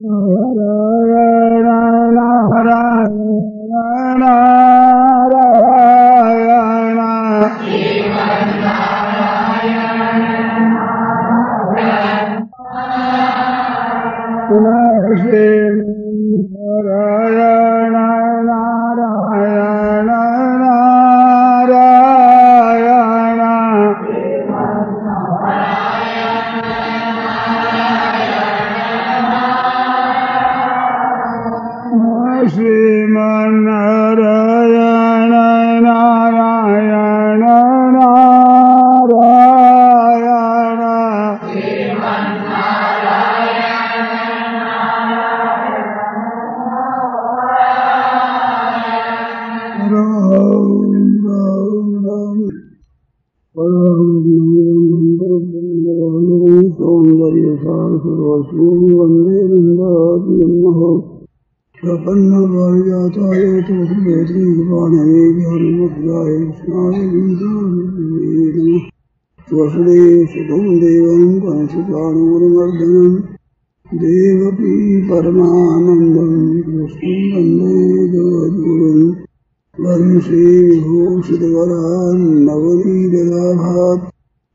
नारायण नारायण श्रीमन्नारायण नारायण नारायण सौंदर्य सारस्वती वंदे नंदात्मनः प्रपन्न भार्याताय तो वेत्री कृपाणये ज्ञानमुद्राय कृष्णाय विद्यामृते वसुदेव सुतं देवं कंसचाणूरमर्दनं देवकी परमानन्दं कृष्णं वन्दे जगद्गुरुं वंशीविभूषितवरान् नवनीतलाभात्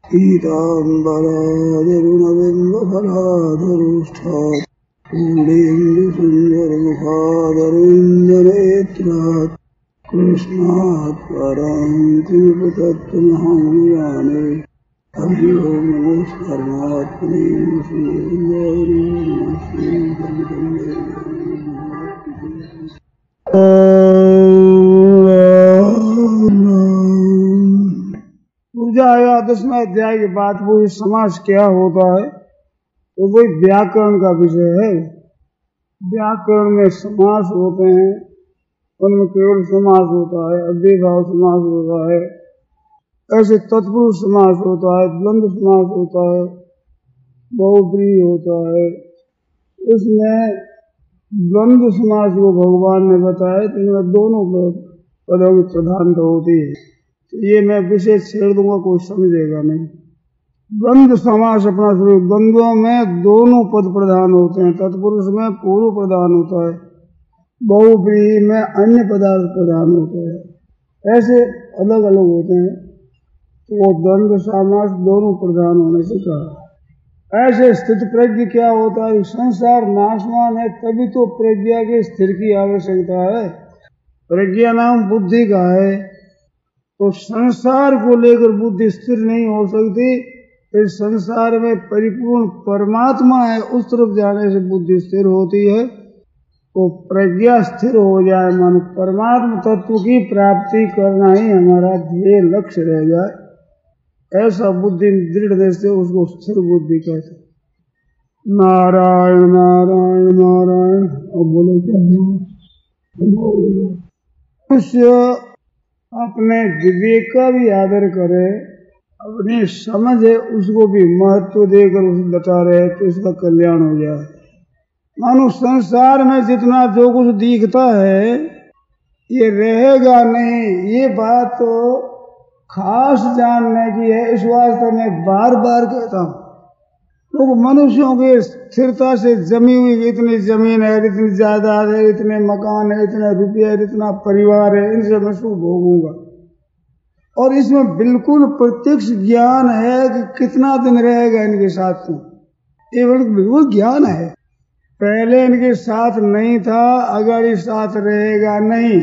पीताम्बरादरुणबिम्बफलाधरुष्ठात् पूर्णेन्दुसुन्दरमुखादरेन्द्रनेत्रात् कृष्णात् परं कृपतत्त्वमहं जाने हरि ओं नमस्कारमात्मने पूजा या 10वें अध्याय के बाद वो समास क्या होता है तो वही व्याकरण का विषय है। व्याकरण में समास होते हैं, उनमें केवल समास होता है, अव्ययभाव समास होता है, ऐसे तत्पुरुष समास होता है, द्वंद्व समास होता है, बहुब्रीहि होता है। इसमें द्वंद्व समास को भगवान ने बताया तो इनमें दोनों पदों की प्रधानता होती है। तो ये मैं विशेष छेड़ दूंगा, कोई समझेगा नहीं। द्वंद्व समास अपना शुरू, द्वंद्वों में दोनों पद प्रधान होते हैं, तत्पुरुष में पूर्व प्रधान होता है, बहुब्रीहि में अन्य पदार्थ प्रधान होता है, ऐसे अलग अलग होते हैं। तो वो द्वंद्व समास दोनों प्रधान होने से कहा। ऐसे स्थित प्रज्ञ क्या होता है, संसार नाशवान है तभी तो प्रज्ञा के स्थिर की आवश्यकता है। प्रज्ञा नाम बुद्धि का है, तो संसार को लेकर बुद्धि स्थिर नहीं हो सकती। इस संसार में परिपूर्ण परमात्मा है, उस तरफ जाने से बुद्धि स्थिर होती है। तो प्रज्ञा स्थिर हो जाए, मन परमात्मा तत्व की प्राप्ति करना ही हमारा ध्येय लक्ष्य रह जाए, ऐसा बुद्धि दृढ़ से उसको स्थिर बुद्धि कहते। नारायण नारायण नारायण। अब बोलो क्या मनुष्य अपने विवेक का भी आदर करे, अपनी समझ है उसको भी महत्व देकर उसे बता रहे तो इसका कल्याण हो जाए। मानो संसार में जितना जो कुछ दिखता है ये रहेगा नहीं, ये बात तो खास जानने की है। इस वास्ते मैं बार बार कहता हूँ, लोग मनुष्यों के स्थिरता से जमी हुई इतनी जमीन है, इतनी जायदाद है, इतने मकान है, इतने रुपये है, इतना परिवार है, इनसे मैं सुख भोगूंगा। और इसमें बिल्कुल प्रत्यक्ष ज्ञान है कि कितना दिन रहेगा इनके साथ। तो ये बिल्कुल ज्ञान है, पहले इनके साथ नहीं था, अगर इस साथ रहेगा नहीं,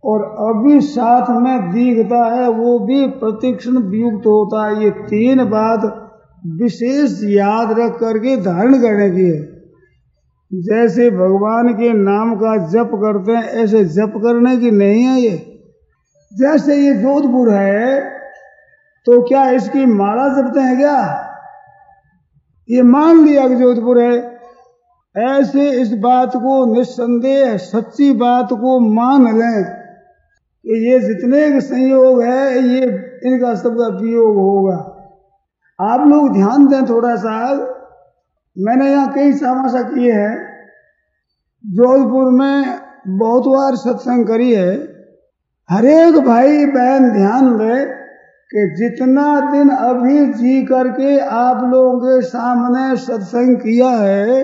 और अभी साथ में दिखता है वो भी प्रतिक्षण युक्त होता है। ये तीन बात विशेष याद रख करके धारण करने की है। जैसे भगवान के नाम का जप करते हैं ऐसे जप करने की नहीं है ये। जैसे ये जोधपुर है तो क्या इसकी माला जपते हैं क्या? ये मान लिया कि जोधपुर है, ऐसे इस बात को निस्संदेह सच्ची बात को मान लें कि ये जितने के संयोग है ये इनका सबका वियोग होगा। आप लोग ध्यान दें थोड़ा सा, मैंने यहाँ कई समासा किए हैं, जोधपुर में बहुत बार सत्संग करी है। हरेक भाई बहन ध्यान दे कि जितना दिन अभी जी करके आप लोगों के सामने सत्संग किया है,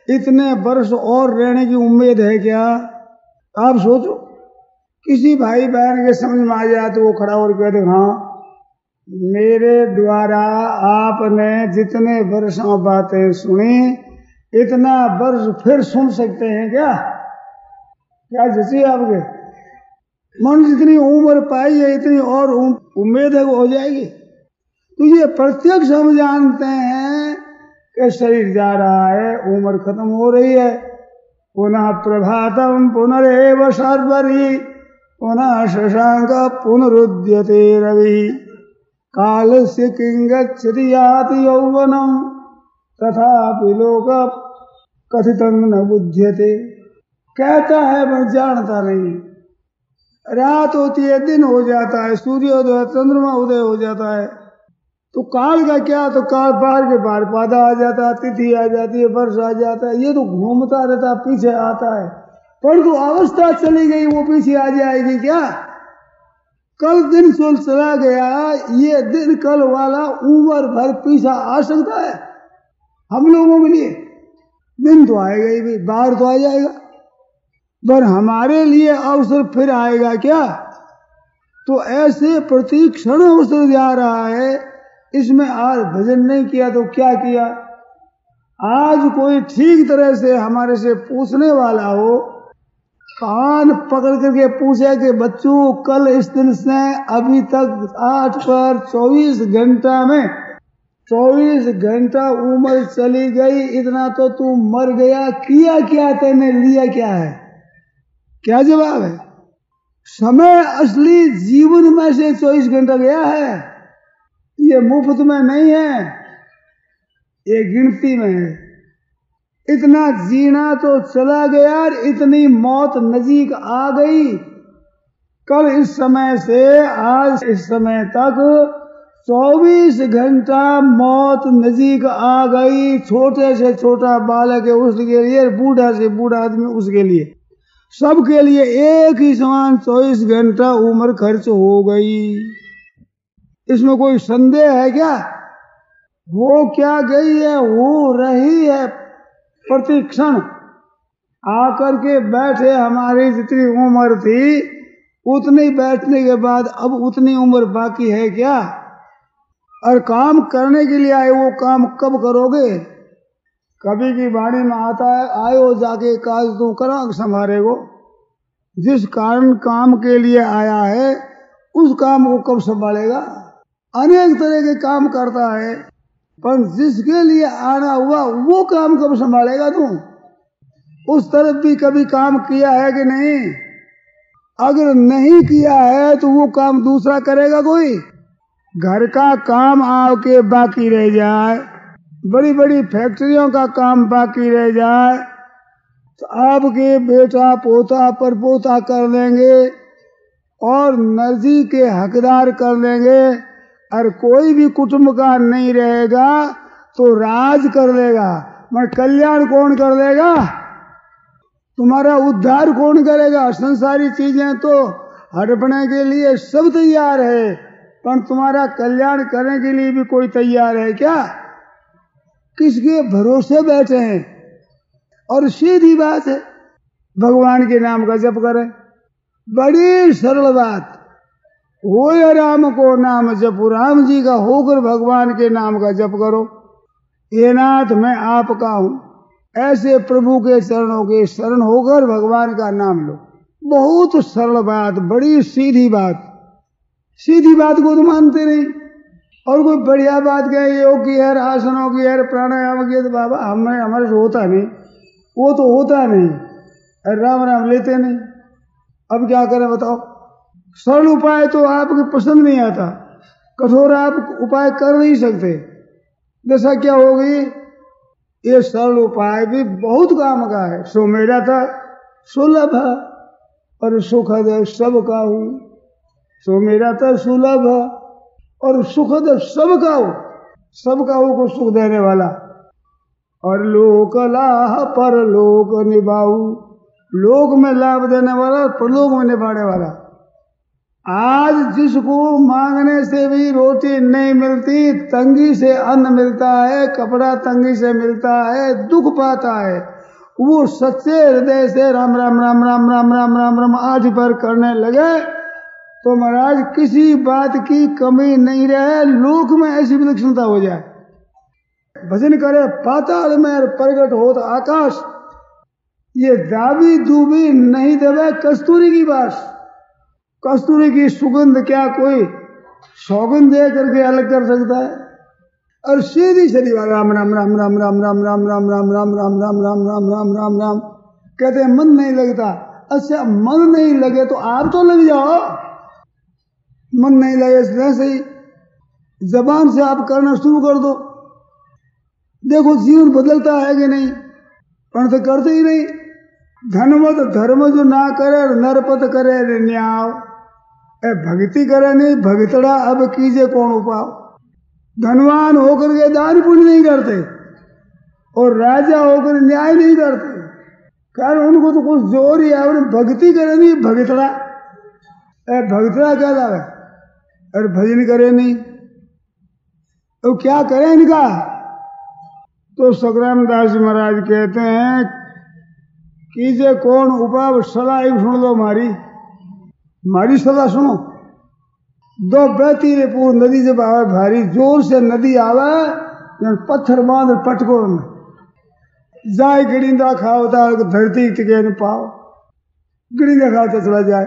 इतने वर्ष और रहने की उम्मीद है क्या? आप सोचो, किसी भाई बहन के समझ में आ जाए तो वो खड़ा और कहते हाँ मेरे द्वारा आपने जितने वर्षों बातें सुनी इतना वर्ष फिर सुन सकते हैं क्या? क्या जैसे आपके मन जितनी उम्र पाई है इतनी और उम्मीद है वो हो जाएगी। तो ये प्रत्यक्ष हम जानते हैं कि शरीर जा रहा है, उम्र खत्म हो रही है। पुनः प्रभातम पुनरेव सर्वरी पुनः शशांक पुनरुद्यते रवि कालस्य किंगच्छति याति यौवनम तथापि लोक कथितं न बुध्यते। कहता है मैं जानता नहीं। रात होती है, दिन हो जाता है, सूर्योदय चंद्रमा उदय हो जाता है, तो काल का क्या? तो काल पार के पार पादा आ जाता है, तिथि आ जाती है, वर्ष आ जाता है, ये तो घूमता रहता पीछे आता है। परंतु अवस्था चली गई वो पीछे आ जाएगी क्या? कल दिन सोल चला गया, ये दिन कल वाला उम्र भर पीछे आ सकता है हम लोगों के लिए? दिन तो आएगा ही भाई, बाहर तो आ जाएगा, पर हमारे लिए अवसर फिर आएगा क्या? तो ऐसे प्रति क्षण अवसर जा रहा है। इसमें आज भजन नहीं किया तो क्या किया? आज कोई ठीक तरह से हमारे से पूछने वाला हो, कान पकड़ करके पूछे कि बच्चों कल इस दिन से अभी तक 8 पर 24 घंटा में 24 घंटा उम्र चली गई, इतना तो तू मर गया, किया क्या तेने, लिया क्या है? क्या जवाब है? समय असली जीवन में से 24 घंटा गया है, ये मुफ्त में नहीं है, ये गिनती में है। इतना जीना तो चला गया और इतनी मौत नजीक आ गई। कल इस समय से आज इस समय तक 24 घंटा मौत नजीक आ गई। छोटे से छोटा बालक है उसके लिए, बूढ़ा से बूढ़ा आदमी उसके लिए, सबके लिए एक ही समान 24 घंटा उम्र खर्च हो गई। इसमें कोई संदेह है क्या? वो क्या गई है, वो रही है। प्रति क्षण आकर के बैठे, हमारी जितनी उम्र थी उतनी बैठने के बाद अब उतनी उम्र बाकी है क्या? और काम करने के लिए आए, वो काम कब करोगे? कभी की वाणी में आता है, आयो जाके काज तू करा संभारेगो। जिस कारण काम के लिए आया है उस काम को कब संभालेगा? अनेक तरह के काम करता है, पर जिसके लिए आना हुआ वो काम कब संभालेगा तू? उस तरफ भी कभी काम किया है कि नहीं? अगर नहीं किया है तो वो काम दूसरा करेगा कोई? घर का काम आके बाकी रह जाए, बड़ी बड़ी फैक्ट्रियों का काम बाकी रह जाए, तो आपके बेटा पोता पर पोता कर लेंगे और नर्जी के हकदार कर लेंगे, और कोई भी कुटुंब का नहीं रहेगा तो राज कर लेगा। मैं कल्याण कौन कर लेगा? तुम्हारा उद्धार कौन करेगा? संसारी चीजें तो हड़पने के लिए सब तैयार है, पर तुम्हारा कल्याण करने के लिए भी कोई तैयार है क्या? किसके भरोसे बैठे हैं? और सीधी बात है, भगवान के नाम का जप करें, बड़ी सरल बात। होय राम को नाम जपो, राम जी का होकर भगवान के नाम का जप करो। ये नाथ मैं आपका हूं, ऐसे प्रभु के चरणों के शरण होकर भगवान का नाम लो। बहुत सरल बात, बड़ी सीधी बात। सीधी बात को तो मानते नहीं, और कोई बढ़िया बात कहे योग की है, आसनों की है, प्राणायाम की है, तो बाबा हमारे से होता नहीं, वो तो होता नहीं, राम राम लेते नहीं। अब क्या करें बताओ? सरल उपाय तो आपको पसंद नहीं आता, कठोर आप उपाय कर नहीं सकते। दशा क्या होगी? ये सरल उपाय भी बहुत काम का है। सो मेरा था सुलभ और सुखद सबका हूं, सो मेरा था सुलभ और सुखद सबका हूं, सबका हूं को सुख देने वाला। और लोक लाह पर लोक निभाऊ, लोक में लाभ देने वाला, परलोक में निभाने वाला। आज जिसको मांगने से भी रोटी नहीं मिलती, तंगी से अन्न मिलता है, कपड़ा तंगी से मिलता है, दुख पाता है, वो सच्चे हृदय से राम राम राम राम राम राम राम राम आज पर करने लगे तो महाराज किसी बात की कमी नहीं रहे, लोक में ऐसी विलक्षणता हो जाए। भजन करे पाताल में प्रगट होत आकाश, ये दाबी दूबी नहीं देवे कस्तूरी की बात। कस्तूरी की सुगंध क्या कोई सौगंध दे करके अलग कर सकता है? और सीधी सीधी बात राम राम राम राम राम राम राम राम राम राम राम राम राम राम राम राम राम कहते हैं मन नहीं लगता। अच्छा मन नहीं लगे तो आप तो लग जाओ, मन नहीं लगे वैसे ही जबान से आप करना शुरू कर दो, देखो जीवन बदलता है कि नहीं। पर तो करते ही नहीं। धनवत धर्म जो ना करे नरपत करे न्याव, भक्ति करे नहीं भगतड़ा अब कीजे कौन उपाव। धनवान होकर के दान पुण्य नहीं करते और राजा होकर न्याय नहीं करते, कारण उनको तो कुछ जोर ही है। भक्ति करे नहीं भगतड़ा, भगतड़ा क्या है? और भजन करे नहीं तो क्या करें इनका? तो सग्राम दास जी महाराज कहते हैं कीजे कौन उपाव, सलाह सुन लो मारी सलाह सुनो। दो बहती रे पूर नदी जब आवे भारी, जोर से नदी आवे पत्थर बांध पटको में जाए, गिड़िंदा खाओ धरती टिके न पाओ, गिड़िंदा खाओ तो चला जाए,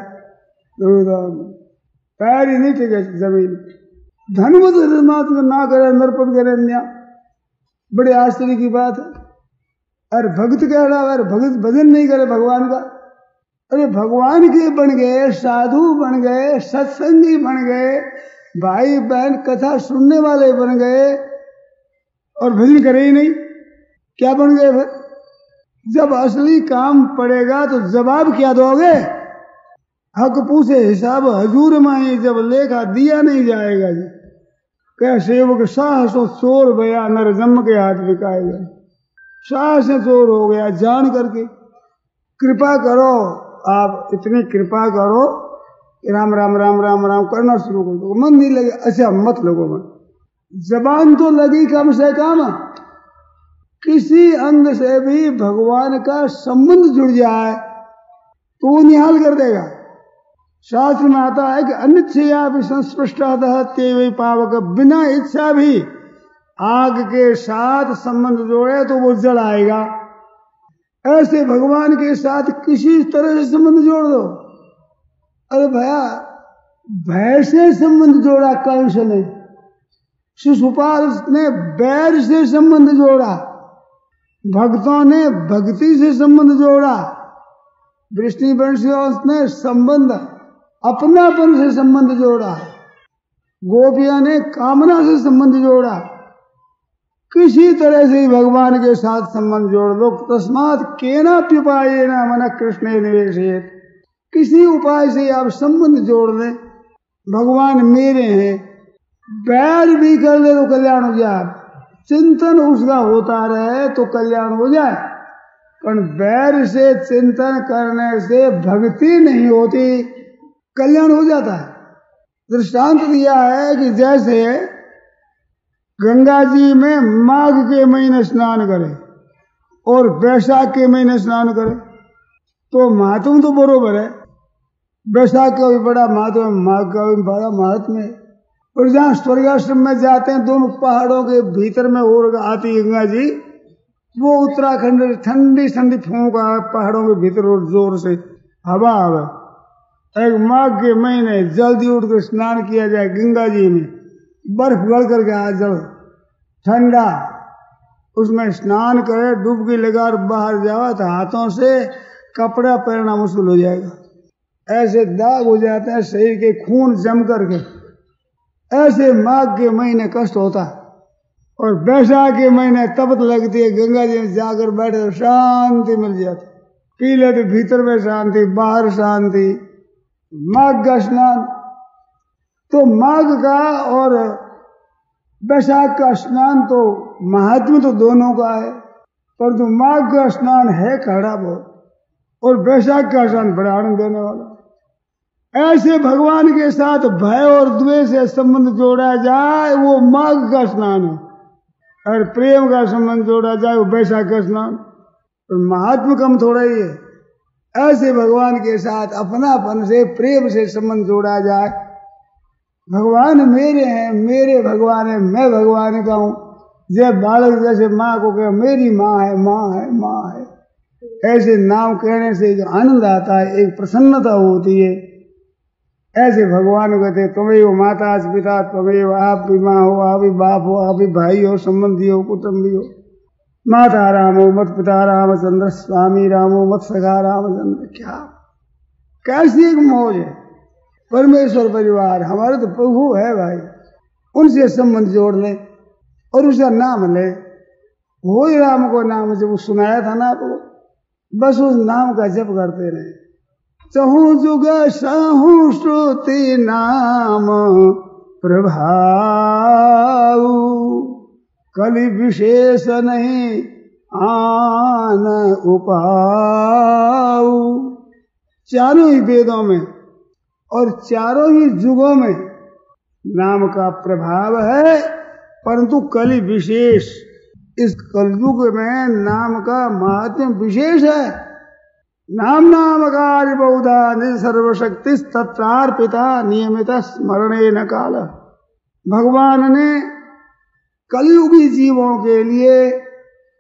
पैर ही नहीं टिके जमीन। धनवत धर्मात्म ना करे नरपत करे न्या, बड़े आश्चर्य की बात है। अरे भक्त कह रहा है, भगत भजन नहीं करे भगवान का। अरे भगवान के बन गए, साधु बन गए, सत्संगी बन गए, भाई बहन कथा सुनने वाले बन गए और भजन करे ही नहीं, क्या बन गए फिर? जब असली काम पड़ेगा तो जवाब क्या दोगे? हक पूछे हिसाब हजूर माही, जब लेखा दिया नहीं जाएगा जी। क्या सेवक साहसों चोर भया नर जम के हाथ बिकाएगा। साहस से चोर हो गया जान करके। कृपा करो, आप इतनी कृपा करो राम राम राम राम राम करना शुरू कर दो। मन नहीं लगे, अच्छा मत लगो मन, जबान तो लगी कम से कम, किसी अंग से भी भगवान का संबंध जुड़ जाए तो वो निहाल कर देगा। शास्त्र में आता है कि अनिच्छया भी संस्पृष्टतः ते पावक, बिना इच्छा भी आग के साथ संबंध जोड़े तो वो जल आएगा। ऐसे भगवान के साथ किसी तरह से संबंध जोड़ दो। अरे भैया भय से संबंध जोड़ा कंस ने, शिशुपाल ने बैर से संबंध जोड़ा, भक्तों ने भक्ति से संबंध जोड़ा, वृष्णिवंशियों ने संबंध अपनापन से संबंध जोड़ा, गोपिया ने कामना से संबंध जोड़ा। किसी तरह से ही भगवान के साथ संबंध जोड़ लो। तस्मात् केनाप्युपायेन मन कृष्णे निवेशयेत्, किसी उपाय से आप संबंध जोड़ लें, भगवान मेरे हैं। बैर भी कर ले तो कल्याण हो जाए, चिंतन उसका होता रहे तो कल्याण हो जाए, पर बैर से चिंतन करने से भक्ति नहीं होती, कल्याण हो जाता है। दृष्टांत दिया है कि जैसे गंगा जी में माघ के महीने स्नान करे और वैशाख के महीने स्नान करे तो महात्म तो बरोबर है, वैशाख का भी बड़ा महत्व है, माघ का भी बड़ा महत्व है। और जहाँ स्वर्गाश्रम में जाते हैं दोनों पहाड़ों के भीतर में और आती गंगा जी, वो उत्तराखंड ठंडी ठंडी फूंक आवे पहाड़ों के भीतर और जोर से हवा आवे। एक माघ के महीने जल्दी उठकर स्नान किया जाए गंगा जी में, बर्फ गड़ करके आ जल ठंडा, उसमें स्नान करे, डुबकी लगा और बाहर जाओ तो हाथों से कपड़ा पहनना मुश्किल हो जाएगा, ऐसे दाग हो जाते हैं शरीर के, खून जम करके। ऐसे माघ के महीने कष्ट होता है। और वैशाख के महीने तपत लगती है, गंगा जी में जाकर बैठे तो शांति मिल जाती, पी लेते भीतर में शांति बाहर शांति। माघ का स्नान तो माघ का और वैशाख का स्नान तो महात्मा तो दोनों का है, परंतु माघ का स्नान है कड़ा बहुत और वैशाख का स्नान बड़ा आनंद देने वाला। ऐसे भगवान के साथ भय और द्वेष से संबंध जोड़ा जाए वो माघ का स्नान है, और प्रेम का संबंध जोड़ा जाए वो वैशाख का स्नान। और महात्मा कम थोड़ा ही है। ऐसे भगवान के साथ अपनापन से प्रेम से संबंध जोड़ा जाए। भगवान मेरे हैं, मेरे भगवान है, मैं भगवान का हूं। जब बालक जैसे माँ को कहे मेरी माँ है, माँ है, माँ है, ऐसे नाम कहने से जो आनंद आता है, एक प्रसन्नता होती है। ऐसे भगवान कहते तुम्हें माता पिता, तुम्हें आप भी माँ हो, आप भी बाप हो, आप भी भाई हो, संबंधी हो, कुटुंबी हो। माता रामो मत पिता रामचंद्र, स्वामी रामो मत सखा रामचंद्र। क्या कैसी एक मौज है। परमेश्वर परिवार हमारे तो प्रभु है भाई, उनसे संबंध जोड़ ले और उसका नाम ले। वो ही राम को नाम जब वो सुनाया था ना, तो बस उस नाम का जप करते रहे। चहु जुग सहु श्रुति नाम प्रभाव, कलि विशेष नहीं आन उपाव। चारों ही वेदों में और चारों ही युगों में नाम का प्रभाव है, परंतु कलि विशेष, इस कलयुग में नाम का महात्म्य विशेष है। नाम नामकारी बहुधा निज सर्वशक्ति तत्रार्पिता नियमित स्मरणे न काल। भगवान ने कलयुगी जीवों के लिए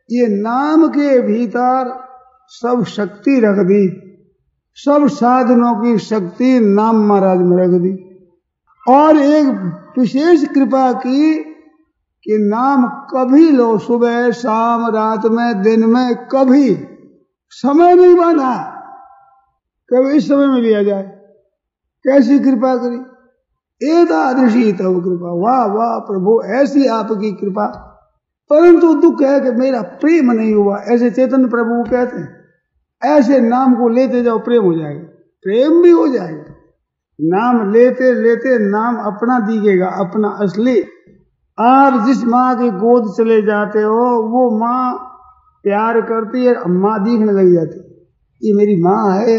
ये नाम के भीतर सब शक्ति रख दी, सब साधनों की शक्ति नाम महाराज में रख दी, और एक विशेष कृपा की कि नाम कभी लो, सुबह शाम रात में दिन में, कभी समय नहीं बांधा, कभी इस समय में लिया जाए। कैसी कृपा करी, एतादृशी तव कृपा। वाह वाह प्रभु, ऐसी आपकी कृपा। परंतु दुख है कि मेरा प्रेम नहीं हुआ, ऐसे चैतन्य प्रभु कहते हैं। ऐसे नाम को लेते जाओ, प्रेम हो जाएगा, प्रेम भी हो जाएगा। नाम लेते लेते नाम अपना दिखेगा, अपना असली। आप जिस माँ की गोद चले जाते हो, वो माँ प्यार करती है, माँ दिखने लग जाती है, ये मेरी माँ है।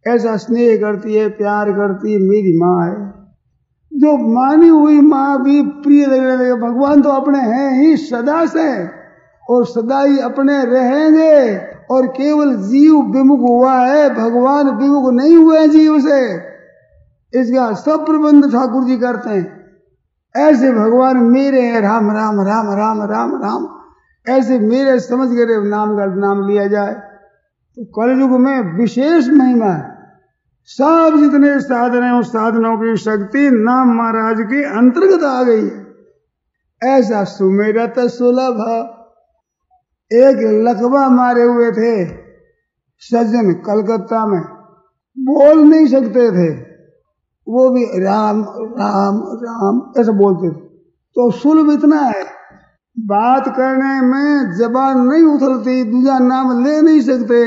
ऐसा स्नेह करती है, प्यार करती है, मेरी माँ है। जो मानी हुई माँ भी प्रिय लगने लगे। भगवान तो अपने हैं ही सदा से, और सदा ही अपने रहेंगे। और केवल जीव विमुख हुआ है, भगवान विमुख नहीं हुए जीव से। इसका सब प्रबंध ठाकुर जी करते हैं। ऐसे भगवान मेरे हैं, राम राम राम राम राम राम, ऐसे मेरे समझ कर नाम का नाम लिया जाए तो कलयुग में विशेष महिमा है। सब जितने साधन हैं उस साधनों की शक्ति नाम महाराज के अंतर्गत आ गई है। ऐसा सुमेरत सुलभ। एक लकवा मारे हुए थे सज्जन कलकत्ता में, बोल नहीं सकते थे, वो भी राम राम राम ऐसा बोलते थे। तो सुलभ इतना है, बात करने में जबान नहीं उथलती, दूसरा नाम ले नहीं सकते,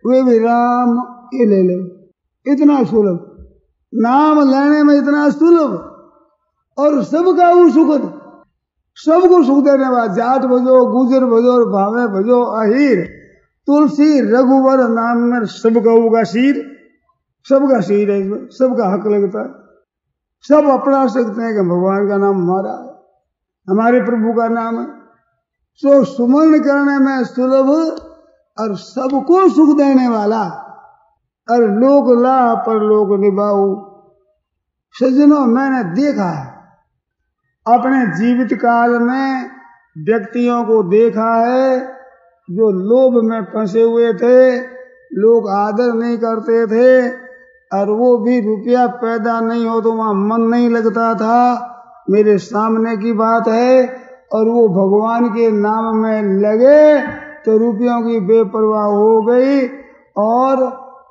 वे भी राम ये ले ले, इतना सुलभ। नाम लेने में इतना सुलभ, और सबका वो सुखद, सबको सुख देने वाला। जाट भजो, गुजर भजो, भावे भजो, अहीर तुलसी रघुवर नाम में सबका होगा शीर, सबका शीर है, इसमें सबका हक लगता है। सब अपना सकते हैं कि भगवान का नाम हमारा है, हमारे प्रभु का नाम है। सो सुमरण करने में सुलभ और सबको सुख देने वाला, और लोक लाभ पर लोक निभाऊ। सज्जनों, मैंने देखा है अपने जीवित काल में, व्यक्तियों को देखा है जो लोभ में फंसे हुए थे, लोग आदर नहीं करते थे, और वो भी रुपया पैदा नहीं हो तो वहां मन नहीं लगता था। मेरे सामने की बात है, और वो भगवान के नाम में लगे तो रुपयों की बेपरवाह हो गई, और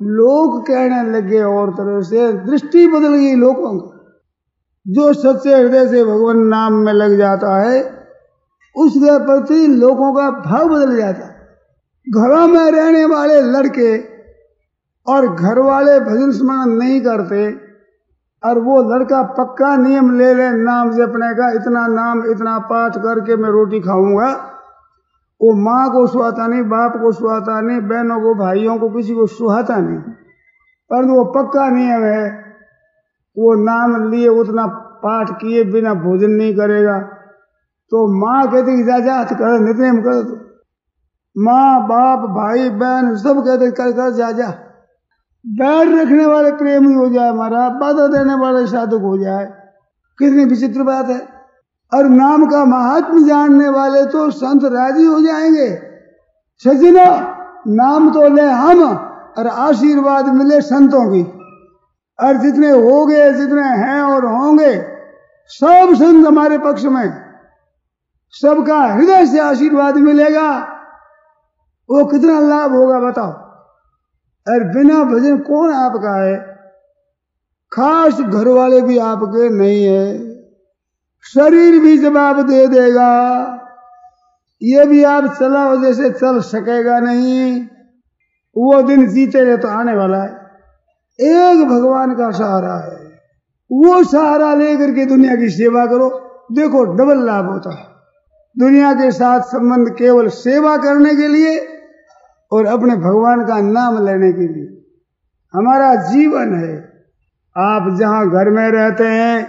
लोग कहने लगे और तरह से, दृष्टि बदल गई लोगों की। जो सच्चे हृदय से भगवान नाम में लग जाता है, उसके प्रति लोगों का भाव बदल जाता है। घरों में रहने वाले लड़के और घर वाले भजन स्मरण नहीं करते, और वो लड़का पक्का नियम ले ले नाम जपने का, इतना नाम इतना पाठ करके मैं रोटी खाऊंगा, वो माँ को सुहाता नहीं, बाप को सुहाता नहीं, बहनों को, भाइयों को, किसी को सुहाता नहीं, परंतु वो पक्का नियम है, वो नाम लिए उतना पाठ किए बिना भोजन नहीं करेगा। तो माँ कहती जा जा कर नित्य कर दो। माँ बाप भाई बहन सब कहते कर कर जा जा। बैर रखने वाले प्रेमी हो जाए महाराज, बाधा देने वाले साधक हो जाए, कितनी विचित्र बात है। और नाम का महात्म जानने वाले तो संत राजी हो जाएंगे। सज्जनो, नाम तो ले हम और आशीर्वाद मिले संतों की। और जितने हो गए, जितने हैं और होंगे, सब संत हमारे पक्ष में, सबका हृदय से आशीर्वाद मिलेगा। वो कितना लाभ होगा बताओ। और बिना भजन कौन आपका है? खास घर वाले भी आपके नहीं है, शरीर भी जवाब दे देगा। ये भी आप चलाओ जैसे चल सकेगा नहीं। वो दिन जीते रहे तो आने वाला है। एक भगवान का सहारा है, वो सहारा लेकर के दुनिया की सेवा करो, देखो डबल लाभ होता है। दुनिया के साथ संबंध केवल सेवा करने के लिए और अपने भगवान का नाम लेने के लिए हमारा जीवन है। आप जहां घर में रहते हैं,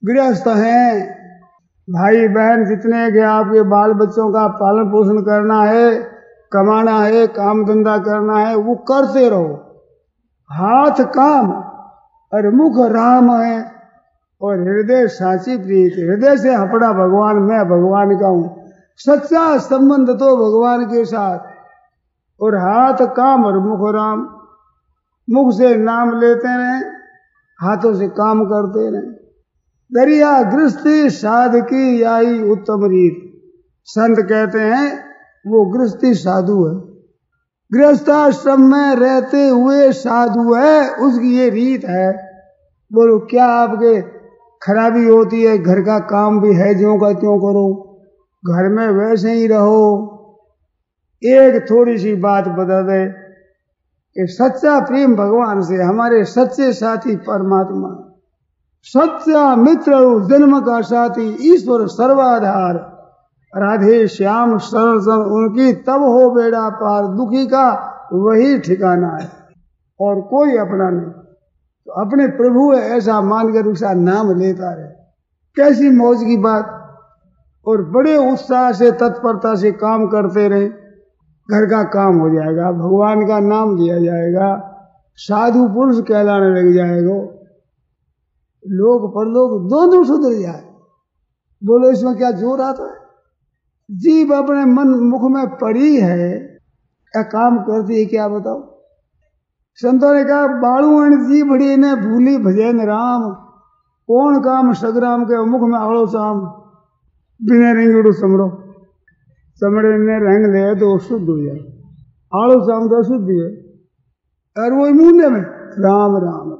गृहस्थ हैं, भाई बहन जितने के आपके बाल बच्चों का पालन पोषण करना है, कमाना है, काम धंधा करना है, वो करते रहो। हाथ काम और मुख राम है और हृदय साची प्रीत। हृदय से हपड़ा भगवान, मैं भगवान का हूं। सच्चा संबंध तो भगवान के साथ। और हाथ काम और मुख राम। मुख से नाम लेते रहे, हाथों से काम करते रहे। दरिया गृहस्थी साधकी आई उत्तम रीत। संत कहते हैं वो गृहस्थी साधु है, गृहस्थाश्रम में रहते हुए साधु है, उसकी ये रीत है। बोलो क्या आपके खराबी होती है? घर का काम भी है ज्यों का त्यों करो, घर में वैसे ही रहो। एक थोड़ी सी बात बता दे कि सच्चा प्रेम भगवान से, हमारे सच्चे साथी परमात्मा, सच्चा मित्र जन्म का साथी ईश्वर सर्वाधार, राधे श्याम शरण शरण उनकी तब हो बेड़ा पार। दुखी का वही ठिकाना है और कोई अपना नहीं। तो अपने प्रभु है ऐसा मानकर उसका नाम लेता रहे। कैसी मौज की बात। और बड़े उत्साह से तत्परता से काम करते रहे, घर का काम हो जाएगा, भगवान का नाम लिया जाएगा, साधु पुरुष कहलाने लग जाएगा, लोग परलोक दोनों सुधर जाए। बोलो इसमें क्या जोर आता है? जीव अपने मन मुख में पड़ी है, क्या काम करती है क्या बताओ? संतों ने कहा बालूअण जी बड़ी ने भूली भजन राम, कौन काम सगराम के मुख में आवड़ो शाम। बिना रिंगड़ू समरो, चमड़े ने रंग ले तो शुद्ध हो जाए, आड़ो शाम तो शुद्ध है, और वो मूल्य में राम राम।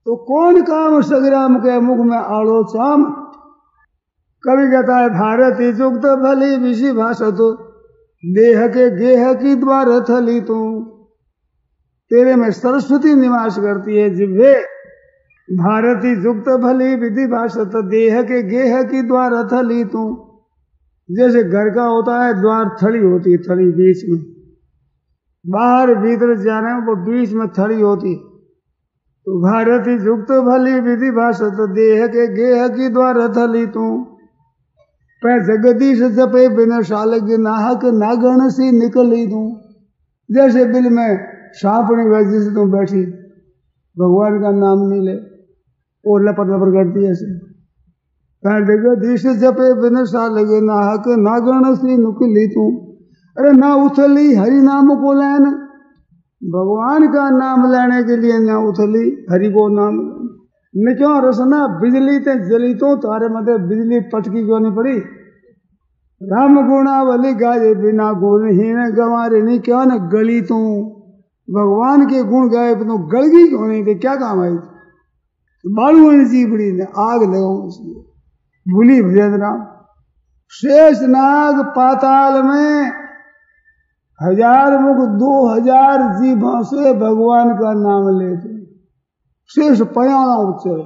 तो कौन काम सगराम के मुख में आड़ो शाम। कवि कहता है भारती जुक्त भली विषि भाषा तो देह के गेह की द्वार थली तू। तेरे में सरस्वती निवास करती है जिह्वे। भारती जुक्त भली विधि भाषत देह के गेह की द्वार थली तू। जैसे घर का होता है द्वार, थड़ी होती है, थड़ी बीच में, बाहर भीतर जाने में वो बीच में थड़ी होती। तो भारती जुक्त भली विधि भाषत देह के गेह की द्वार थली तू। पै जगदीश जपे बिना शालग नाहक नागण सी निकली तू। जैसे बिल में सांपनी वैसे से तुम बैठी, भगवान का नाम नहीं ले, वो लपट लपट करती है ऐसे। पै जगदीश जपे बिना शालग नाहक नागण सी निकली तू। अरे ना उथली हरि नाम को लेन, भगवान का नाम लेने के लिए ना उथली हरि को नाम। न क्यों रसना बिजली ते जली तो तारे मध्य बिजली पटकी क्यों नहीं पड़ी। राम गुणावली गाये बिना गुणहीन गंवारिनी, क्यों न गली तू। भगवान के गुण गाए तो गलगी क्यों नहीं थे, क्या काम आई। बालूअण जी बड़ी ने आग लगाऊ इसलिए भूली भजन राम। शेष नाग पाताल में 1000 मुख 2000 जीभों से भगवान का नाम लेते, शेष पयाना उच्चर।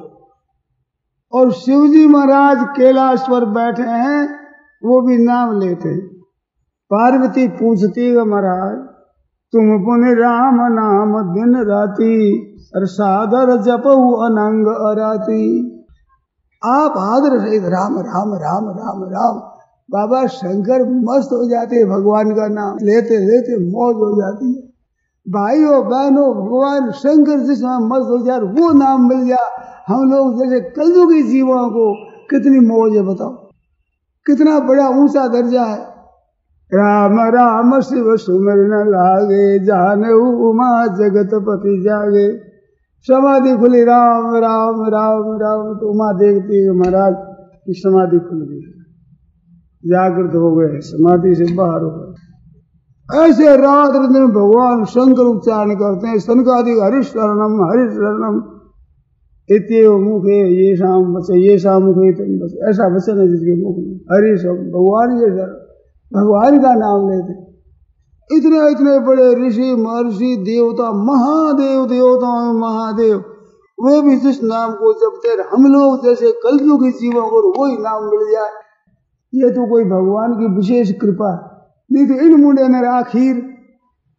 और शिवजी महाराज कैलाश पर बैठे हैं, वो भी नाम लेते हैं। पार्वती पूछती है महाराज तुम पुण्य राम नाम दिन राती, और सादर जपहु अनंग अराती। आप आदर सहित राम राम राम राम राम बाबा शंकर मस्त हो जाते हैं, भगवान का नाम लेते लेते मौज हो जाती है। भाइयों बहनों, भगवान शंकर जिसमें मस्त हो जाए वो नाम मिल जाए, हम लोग जैसे कलयुगी जीवों को कितनी मौज है बताओ, कितना बड़ा ऊंचा दर्जा है। राम राम शिव सुमिर न लागे, जाने उमा जगतपति जागे। समाधि खुली, राम राम राम राम, तो उमा देखती है महाराज की समाधि खुल गई, जागृत हो गए, समाधि से बाहर हो गए। ऐसे रात दिन भगवान शंकर उच्चारण करते हैं, सनकादि हरिशरणम हरिशरणम इत्येव मुखे ये शाम बचे, ये शाम मुखे तुम बचे, ऐसा वचन है जिसके मुख में हरि शब्द भगवान के शरण, भगवान का नाम लेते। इतने इतने बड़े ऋषि महर्षि देवता, महादेव देवताओं में महादेव, वे भी जिस नाम को जपते, हम लोग जैसे कलयुगी जीवों को वही नाम मिल जाए, ये तो कोई भगवान की विशेष कृपा, नहीं तो इन मुंडे ने आखिर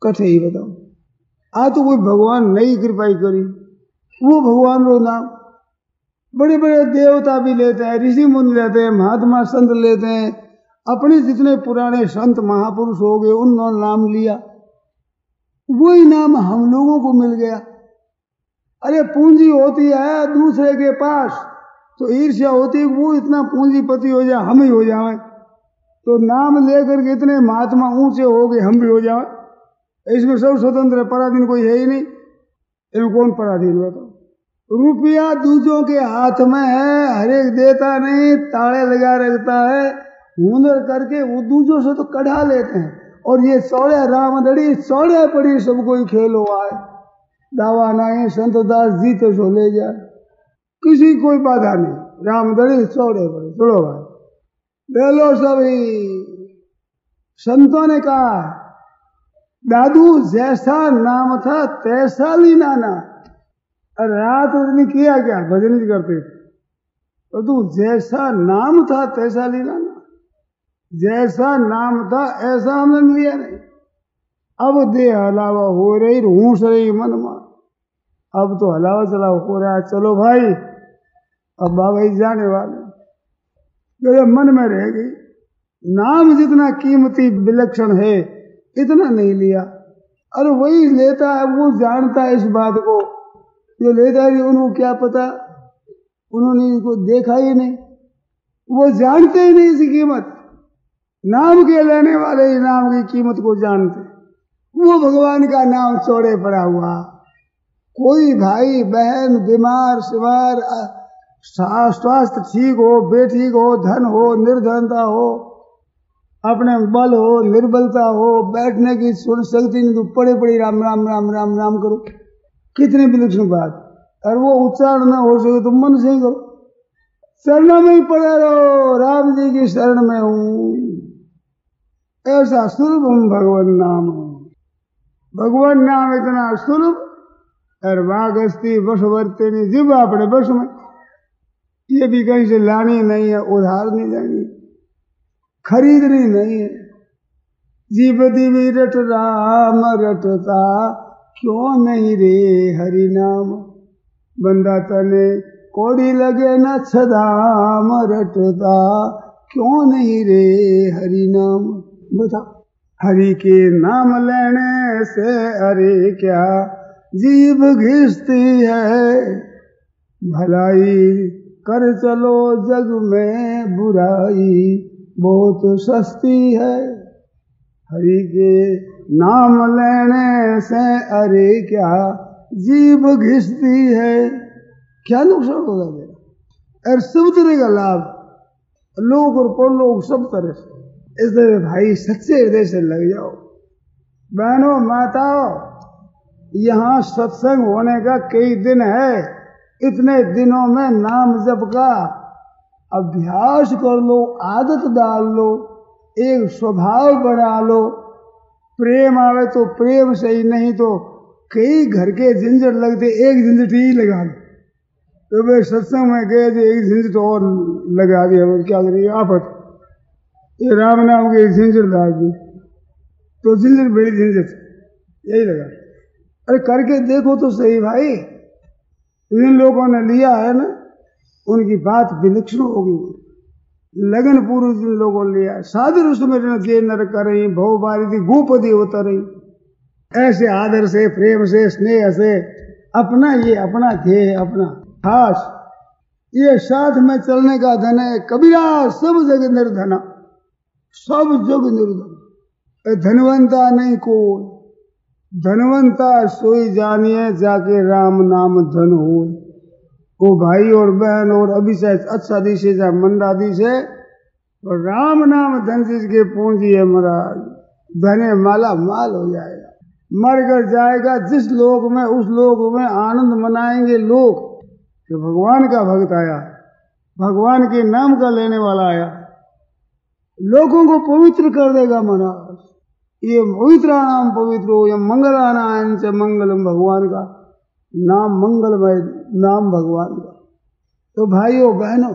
कठे ही बताओ, आ तो कोई भगवान नई कृपा ही करी, वो भगवान रो नाम। बड़े बड़े देवता भी लेते हैं, ऋषि मुनि लेते हैं, महात्मा संत लेते हैं, अपने जितने पुराने संत महापुरुष हो गए उन्होंने नाम लिया, वही नाम हम लोगों को मिल गया। अरे पूंजी होती है दूसरे के पास तो ईर्ष्या होती है, वो इतना पूंजीपति हो जाए हम ही हो जाए, तो नाम लेकर के इतने महात्मा ऊंचे हो गए हम भी हो जाए, इसमें सब स्वतंत्र है, पराधीन कोई है ही नहीं। इनमें कौन पराधीन बताओ? रुपया दूसरों के हाथ में है, हर एक देता नहीं, ताले लगा रखता है, हुनर करके वो दूसरों से तो कढ़ा लेते हैं। और ये चौड़े रामदड़ी चौड़े पड़ी सब कोई खेल हुआ है, दावा नहीं संत दास जीते सो ले जाए, किसी कोई बाधा नहीं, रामदड़ी चौड़े पड़े, चलो भाई ले लो सभी। संतों ने कहा दादू जैसा नाम था तैसा ली नाना, अरे रात उसने किया क्या, भजन ही करते थे, तो तू जैसा नाम था तैसा ली नाना, जैसा नाम था ऐसा हमने लिया नहीं। अब दे हलावा हो रही, रूस रही मन में, अब तो हलावा चलावा हो रहा है, चलो भाई अब बाबा ही जाने वाले, तो मन में रह गई। नाम जितना कीमती विलक्षण है इतना नहीं लिया, अरे वही लेता है वो जानता है इस बात को, जो लेता है उनको क्या पता, उन्होंने इसको देखा ही नहीं, वो जानते ही नहीं इसकी कीमत। नाम के लेने वाले ही नाम की कीमत को जानते, वो भगवान का नाम चौड़े पड़ा हुआ। कोई भाई बहन बीमार शिवार, स्वास्थ्य ठीक हो बेठीक हो, धन हो निर्धनता हो, अपने बल हो निर्बलता हो, बैठने की सुन शक्ति नहीं तो पड़े पड़ी राम राम राम राम राम करो, कितनी विलक्षण बात। और वो उच्चारण न हो सके तो मन से ही करो, शरण में ही पड़े रहो, राम जी की शरण में हूं, ऐसा सुलभ भगवान नाम है। भगवान नाम इतना सुलभ, और वागस्ती वशवर्तिनी जीव अपने वश में, ये भी कहीं से लानी नहीं है, उधार नहीं लेनी, खरीदनी नहीं है। जीव दिवी रट राम रटता, क्यों नहीं रे हरि नाम, बंदा तने कोड़ी लगे न छदाम रटता, क्यों नहीं रे हरि नाम। बता हरि के नाम लेने से अरे क्या जीभ घिसती है, भलाई कर चलो जग में बुराई बहुत सस्ती है। हरि के नाम लेने से अरे क्या जीभ घिसती है, क्या नुकसान होगा मेरा, और सब तरह का लाभ लोग और परलोक सब तरह से। इसलिए भाई सच्चे हृदय से लग जाओ, बहनों माताओं, यहाँ सत्संग होने का कई दिन है, इतने दिनों में नाम जप का अभ्यास कर लो, आदत डाल लो, एक स्वभाव बना लो, प्रेम आवे तो प्रेम सही, नहीं तो कई घर के झंझट लगते एक झंझट ही लगा लो। तो वे सत्संग में गए थे एक झंझट और लगा दिया, क्या करिए आफत, ये राम नाम के झंझट डाल दी तो झंझट बड़ी झंझट यही लगा। अरे करके देखो तो सही भाई, जिन लोगों ने लिया है ना उनकी बात विलक्षण होगी, लगन पुरुष जिन लोगों ने लिया, सादर उसमें जे नर करें, भव बारिधि गोपदी उतरई। ऐसे आदर से, प्रेम से, स्नेह से, अपना ये अपना ध्येय है, अपना खास ये साथ में चलने का धन है। कबीरा सब जग निर्धना, सब जग निर्धन, धनवंता नहीं कोई, धनवंता सोई जानिए जाके राम नाम धन हो। वो भाई और बहन और अभिषेक अच्छा दिशे जा मंदा दिशे, और राम नाम धन जिसके पूंजी है महाराज, धने माला माल हो जाएगा। मर कर जाएगा जिस लोक में, उस लोक में आनंद मनाएंगे लोग कि भगवान का भक्त आया, भगवान के नाम का लेने वाला आया, लोगों को पवित्र कर देगा महाराज। ये पवित्रा नाम पवित्र हो, ये मंगलानां च मंगलम, भगवान का नाम मंगलमय नाम भगवान का। तो भाइयों बहनों,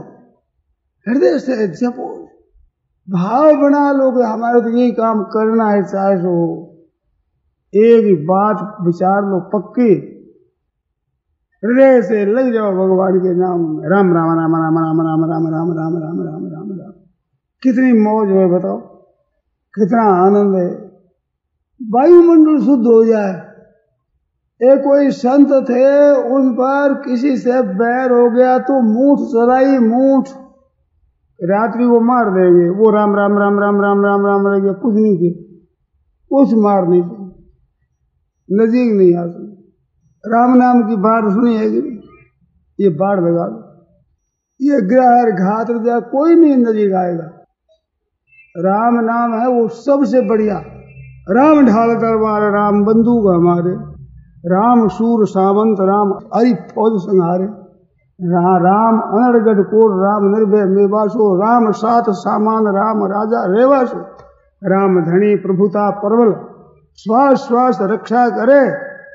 हृदय से जपो, भाव बना लो कि हमारे तो यही काम करना है, चाहे सो एक ही बात विचार लो पक्की, हृदय से लग जाओ भगवान के नाम में। राम राम राम राम राम राम राम राम राम राम राम राम राम। कितनी मौज है बताओ, कितना आनंद है। वायुमंडल शुद्ध हो जाए। एक कोई संत थे, उन पर किसी से बैर हो गया तो मूठ चलाई, मूठ रात्रि वो मार देंगे। वो राम राम राम राम राम राम राम रह गया, कुछ नहीं किया, कुछ मार नहीं किया, नजीक नहीं आ सकते। राम नाम की बाढ़ सुनी है कि ये बाढ़ लगा दो, ये ग्रह घात जाए, कोई नहीं नजीक आएगा। राम नाम है वो सबसे बढ़िया। राम ढाल तलवार, राम बंदूक हमारे, राम सूर सावंत, राम हरि फौज संहारे, राम अनर्गढ़ कोट, राम निर्भय मेवासो, राम सात सामान, राम राजा रेवासो, राम धनी प्रभुता परवल, श्वास श्वास रक्षा करे,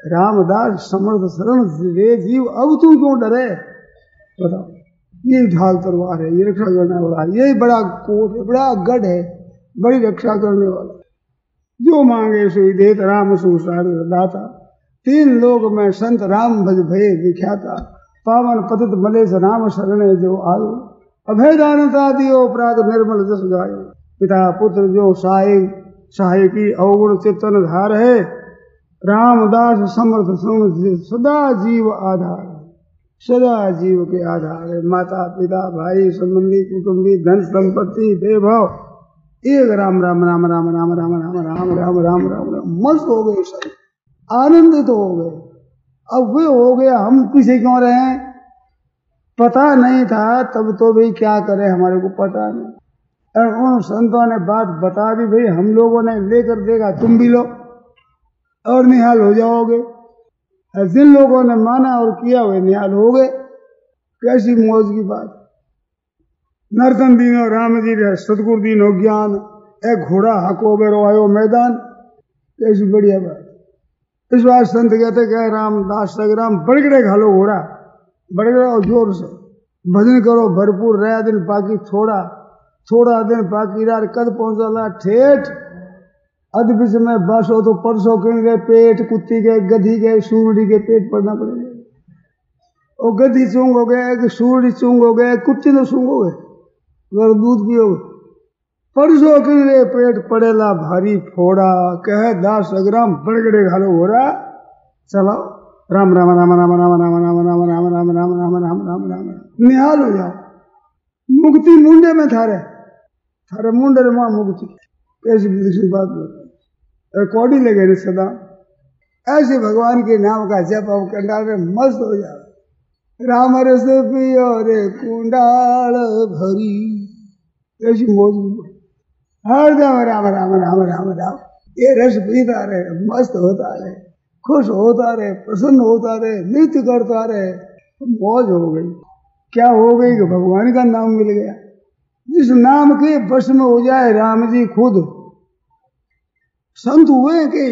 रामदास समर्थ शरण रे जीव, अब तू क्यों डरे। बताओ, ये ढाल तलवार है, ये रक्षा करने वाला है, यही बड़ा कोट है, बड़ा गढ़ है, बड़ी रक्षा करने वाला। जो मांगे सो देत, राम सुसार दाता, तीन लोग में संत राम भज भये विख्याता, पावन पतित मलेश राम शरण जो आयो, अभयदानता दियो प्राग निर्मल जस गायो, पिता पुत्र जो सहाय की अवगुण चित्तन धार है, रामदास समर्थ सदा जीव आधार, सदा जीव के आधार है। माता पिता भाई संबंधी कुटुंबी धन संपत्ति वैभव, एक राम राम राम राम राम राम राम राम राम राम राम राम। मस्त हो गए, सब आनंदित हो गए। अब वे हो गया, हम पीछे क्यों रहे। पता नहीं था तब तो भाई क्या करें, हमारे को पता नहीं। और उन संतों ने बात बता दी, भाई हम लोगों ने लेकर देखा, तुम भी लो और निहाल हो जाओगे। जिन लोगों ने माना और किया वे निहाल हो गए। कैसी मौज की बात। नर्तन दीनो राम जी रे, सतगुरु दीनो ज्ञान, एक घोड़ा हको बेरो आयो मैदान। कैसी बढ़िया बात। इस बार संत कहते कह रामदास राम बड़गड़े घालो घोड़ा, बड़गड़े और जोर से भजन करो भरपूर, रहा दिन बाकी थोड़ा, थोड़ा दिन बाकी रहा, कद पहुंचा ठेठ, अध बीच में बस हो तो परसों के पेट, कुत्ती के, गधी के, सूरडी के पेट पड़ना पड़ेगा। और गधी चूंग हो गए कि सूरडी चूंग हो गए, कुत्ती तो सूंग हो गए, अगर दूध पियोगे। परसों के लिए पेट पड़ेला भारी फोड़ा, कहे 10 ग्राम बड़गड़े घालो घोड़ा, चलो राम राम राम राम राम राम राम राम राम राम राम राम राम राम राम राम, निहाल हो जाओ। मुक्ति मुंडे में थारे, थारे मुंडे में वहां मुक्ति। ऐसी दूसरी बात बोलते कौड़ी लगे ने सदा। ऐसे भगवान के नाम का जप अब कंडाल में मस्त हो जाओ। राम रस पियो रे कुंडाल भरी, ऐसी मौज हरदम राम राम राम राम राम। ये रस पीता रहे, मस्त होता रहे, खुश होता रहे, प्रसन्न होता रहे, नृत्य करता रहे, मौज हो गई। क्या हो गई कि भगवान का नाम मिल गया। जिस नाम के वश में हो जाए राम जी खुद। संत हुए कि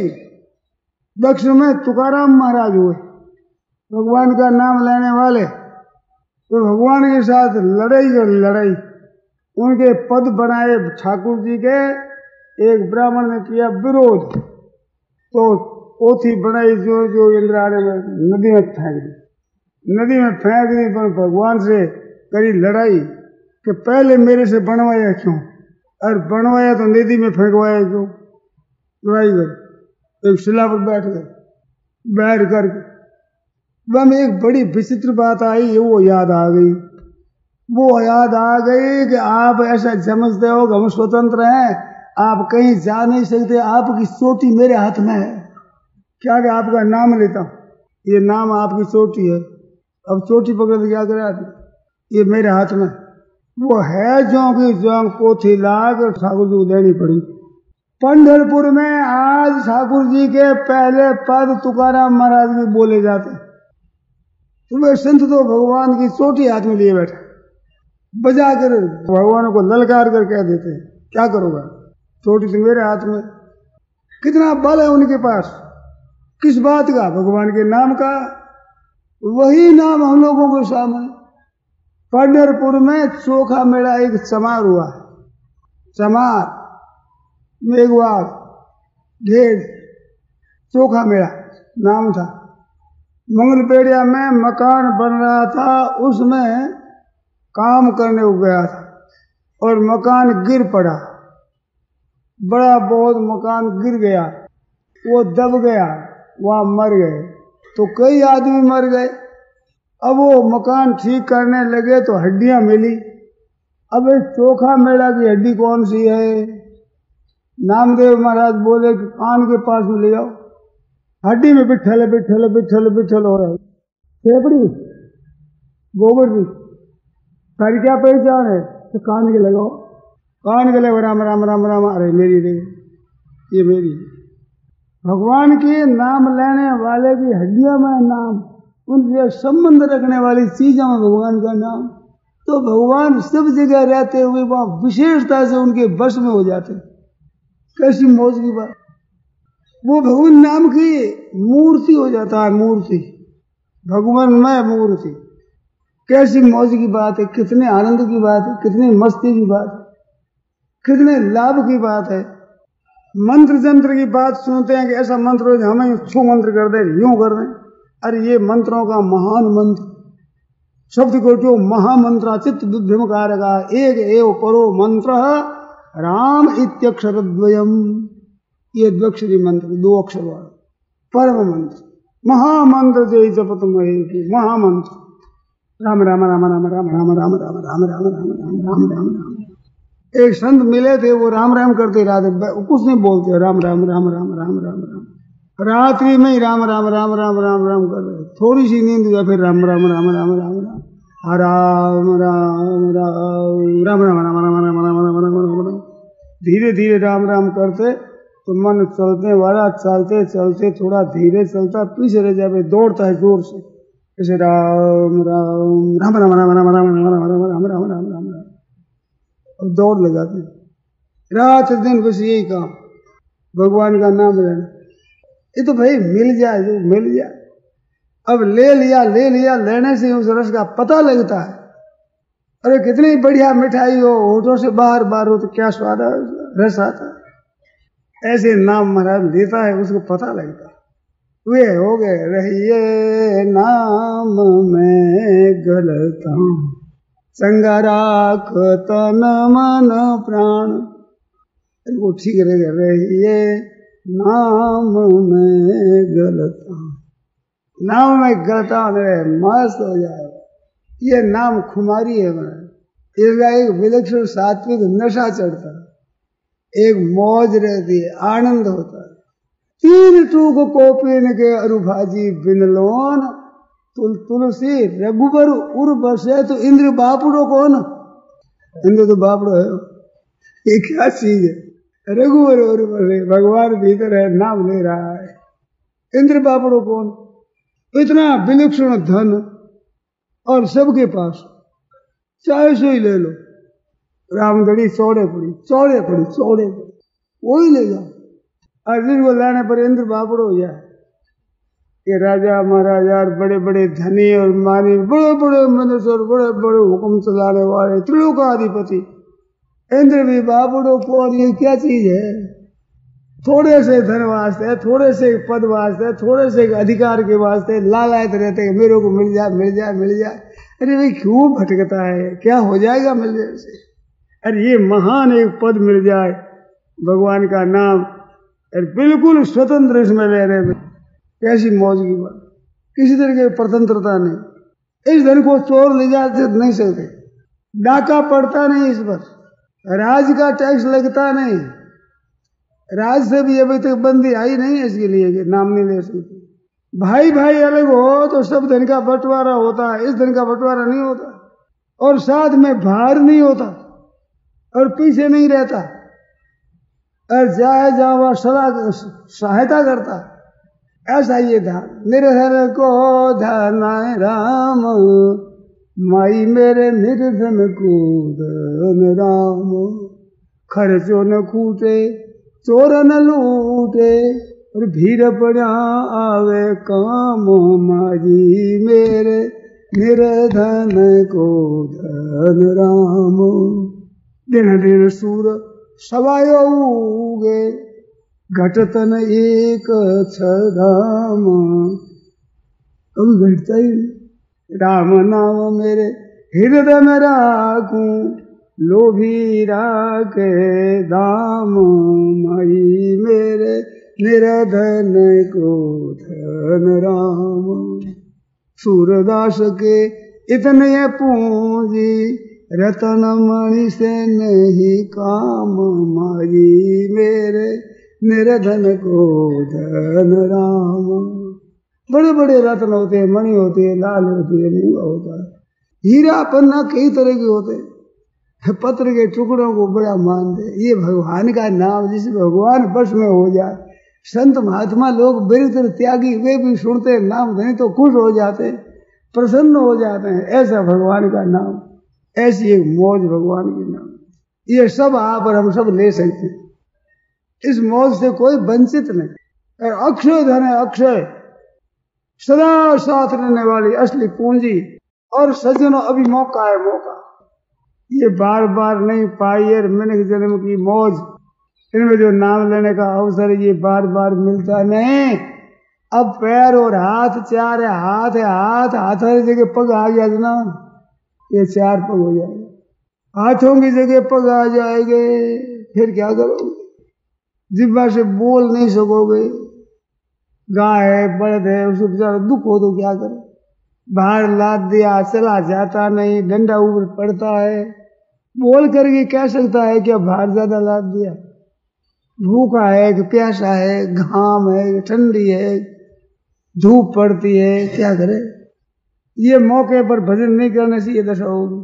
दक्ष में तुकाराम महाराज हुए, भगवान का नाम लेने वाले, तो भगवान के साथ लड़ाई और लड़ाई। उनके पद बनाए ठाकुर जी के, एक ब्राह्मण ने किया विरोध, तो पोथी बनाई जो इंद्राणी में नदी में फेंक दी। नदी में फेंक दी पर भगवान से करी लड़ाई, कि पहले मेरे से बनवाया क्यों, और बनवाया तो नदी में फेंकवाया क्यों। लड़ाई कर एक शिला पर बैठ गए, बैठ कर वह में एक बड़ी विचित्र बात आई, वो याद आ गई। वो याद आ गई कि आप ऐसा समझते हो कि हम स्वतंत्र हैं, आप कहीं जा नहीं सकते, आपकी चोटी मेरे हाथ में है। क्या कि आपका नाम लेता हूं, ये नाम आपकी चोटी है, अब चोटी पकड़ के क्या करे, ये मेरे हाथ में। वो है जो की जो पोथी लाग ठाकुर जी को देनी पड़ी। पंढरपुर में आज ठाकुर जी के पहले पद तुकाराम महाराज भी बोले जाते। तुम्हें संत तो भगवान की चोटी हाथ में लिए बैठे, बजा कर भगवान को ललकार कर कह देते हैं, क्या करोगा, चोटी तो मेरे हाथ में। कितना बल है उनके पास, किस बात का, भगवान के नाम का। वही नाम हम लोगों के सामने। पंढरपुर में चोखा मेला एक चमार हुआ, चमार मेघवाल ढेर चोखा मेला नाम था। मंगलपेड़िया में मकान बन रहा था, उसमें काम करने को गया था और मकान गिर पड़ा, बड़ा बहुत मकान गिर गया, वो दब गया, वहां मर गए, तो कई आदमी मर गए। अब वो मकान ठीक करने लगे तो हड्डियां मिली। अब इस चोखा मेला की हड्डी कौन सी है, नामदेव महाराज बोले कि कान के पास में ले जाओ, हड्डी में बिठल बिठल बिठल बिठल हो रहा है, फेफड़ी गोबर की सारी क्या पहचान है, तो कान के लगाओ, कान के लगे राम राम राम राम, अरे मेरी रे, ये मेरी। भगवान के नाम लेने वाले की हड्डियों में नाम, उनसे संबंध रखने वाली चीजों में भगवान का नाम। तो भगवान सब जगह रहते हुए वहां विशेषता से उनके वश में हो जाते। कैसी मौज की बात, वो भगवान नाम की मूर्ति हो जाता है, मूर्ति भगवान में मूर्ति। कैसी मौज की बात है, कितने आनंद की बात है, कितनी मस्ती की बात है, कितने लाभ की बात है। मंत्र जंत्र की बात सुनते हैं कि ऐसा मंत्र हो, हमें छू मंत्र कर दे, यूं कर दें। अरे ये मंत्रों का महान मंत्र, शब्द कोटियों महामंत्र चित्त विभ्रमकार का एक एव परो मंत्र राम इत्यक्षर द्वयम, ये द्वक्षरी मंत्र, दो अक्षर वाला परम मंत्र, महामंत्र जय जपत महेश, महामंत्र राम राम राम राम राम राम राम राम राम राम राम राम राम राम राम। एक संत मिले थे, वो राम राम करते रात, कुछ नहीं बोलते, राम राम राम राम राम राम राम, रात्रि में ही राम राम राम राम राम राम कर रहे। थोड़ी सी नींद हुआ फिर राम राम राम राम राम राम राम राम राम राम राम राम राम राम राम राम, धीरे धीरे राम राम करते तो मन चलने वाला चलते चलते थोड़ा धीरे चलता, पीछे रह जाए, दौड़ता है जोर से, जैसे राम राम राम राम राम राम राम राम राम राम राम राम राम, और दौड़ लगाते रात दिन, बस यही काम, भगवान का नाम लेना। ये तो भाई मिल जाए, जो मिल जाए। अब ले लिया, लेने से उस रस का पता लगता है। अरे कितनी बढ़िया मिठाई हो, होठों से बाहर बाहर हो तो क्या स्वाद है, रस आता है। ऐसे नाम महाराज लेता है, उसको पता लगता है। वे हो गए रहिए नाम में गलता, संगा राख तन मन प्राण, इनको ठीक रहे, रहिए नाम में गलता, नाम में गलता रहे, मस्त हो जाएगा। ये नाम खुमारी है, इसका एक विलक्षण सात्विक नशा चढ़ता है, एक मौज रहती है, आनंद होता है। तीन टूक कोपिन के अरुभाजी बिनलोन, तुलसी रघुबर उर बसे, तो इंद्र बापड़ो कौन, इंद्र तो बापड़ो है, ये क्या चीज है। रघुवर उर बसे, भगवान भीतर है, नाम ले रहा है। इंद्र बापड़ो कौन, इतना विलक्षण धन और सबके पास, चाहे सो ही ले लो, रामगढ़ी चौड़े पड़ी, वही ले जाओ। अर्जुन को लाने पर इंद्र बापड़ो हो जाए। ये राजा महाराजा और बड़े बड़े धनी और मानी, बड़े बड़े मनुष्य, बड़े बड़े हुक्म चलाने वाले, त्रिलोकाधिपति, इंद्र भी बापड़ो कौन, ये क्या चीज है। थोड़े से धन वास्ते, थोड़े से पद वास्ते, थोड़े से अधिकार के वास्ते लालायत रहते हैं, मेरे को मिल जाए मिल जाए मिल जाए। अरे भाई क्यों भटकता है, क्या हो जाएगा मिल जाए से। अरे ये महान एक पद मिल जाए, भगवान का नाम, अरे बिल्कुल स्वतंत्र इसमें ले रहे में, कैसी मौज की बात, किसी तरह की स्वतंत्रता नहीं। इस धन को चोर ले जाते नहीं सकते, डाका पड़ता नहीं इस पर, राज का टैक्स लगता नहीं, राज से भी अभी तक बंदी आई नहीं है इसके लिए कि नाम नहीं ले सकते। भाई भाई अलग हो तो सब धन का बंटवारा होता है, इस धन का बंटवारा नहीं होता, और साथ में भार नहीं होता और पीछे नहीं रहता, और जाए जावा सदा सहायता करता। ऐसा ये धन, निर्धन को धन राम, माई मेरे निर्धन को धन राम। खर्चो न कूटे, चोर न लूटे, और भीड़ पड़ा आवे काम, माई मेरे निर्धन को धन राम। दिन दिन सूर सवायो उगे, घटतन एक छदाम। कभी घटता ही नहीं। राम नाम मेरे हृदय में राखूं, लोभी राखे दाम, माई मेरे निर्धन को धन राम। सूरदास के इतने पूंजी, रतन मणि से नहीं काम, माई मेरे निर्धन को धन राम। बड़े बड़े रत्न होते हैं, मणि होते हैं, लाल होती है, नीला होता है, हीरा पन्ना कई तरह के होते हैं, पत्र के टुकड़ों को बड़ा मानते। ये भगवान का नाम, जिस भगवान बस में हो जाए, संत महात्मा लोग बिरतर त्यागी वे भी सुनते नाम धनी तो खुश हो जाते, प्रसन्न हो जाते हैं। ऐसा भगवान का नाम, ऐसी एक मौज भगवान की नाम, ये सब आप और हम सब ले सकते हैं। इस मौज से कोई वंचित नहीं। अक्षय धन है, अक्षय सदा साथ रहने वाली असली पूंजी। और सज्जनों अभी मौका है, मौका ये बार बार नहीं पाई है। मैंने जन्म की मौज, इनमें जो नाम लेने का अवसर ये बार बार मिलता नहीं। अब पैर और हाथ चार है, हाथ है, हाथ हाथ हर जगह पग आ गया ना, ये चार पग हो जाएगा, हाथों की जगह पग आ जाएंगे, फिर क्या करोगे? जिब्बा से बोल नहीं सकोगे, गाय है, बलद है, उसको बेचारा दुख हो तो क्या करे? बाहर लाद दिया, चला जाता नहीं, डंडा ऊपर पड़ता है, बोल करके कह सकता है कि बाहर ज्यादा लाद दिया, भूखा है कि प्यासा है, घाम है, ठंडी है, धूप पड़ती है, क्या करे? ये मौके पर भजन नहीं करने से ये दशा होगी।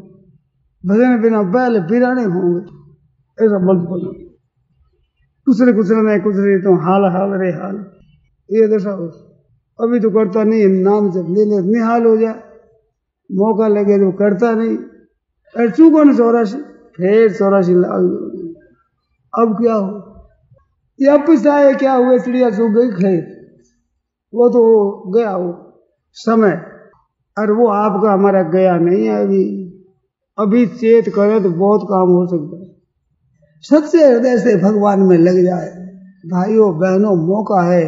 भजन बिना बैल बिराने होंगे, ऐसा बल बोलो। कुछ रहे तो हाल हाल रे हाल, ये दशा हो। अभी तो करता नहीं, नाम जब ले ले निहाल हो जाए, मौका लगे तो करता नहीं। अरे चूको न 84, फिर 84 लाख। अब क्या हो? ये अपसाए क्या हुए? चिड़िया चूक गई खेत, वो तो गया वो समय, और वो आपका हमारा गया नहीं है। अभी चेत करे तो बहुत काम हो सकता है। सच्चे हृदय से भगवान में लग जाए, भाइयों बहनों, मौका है,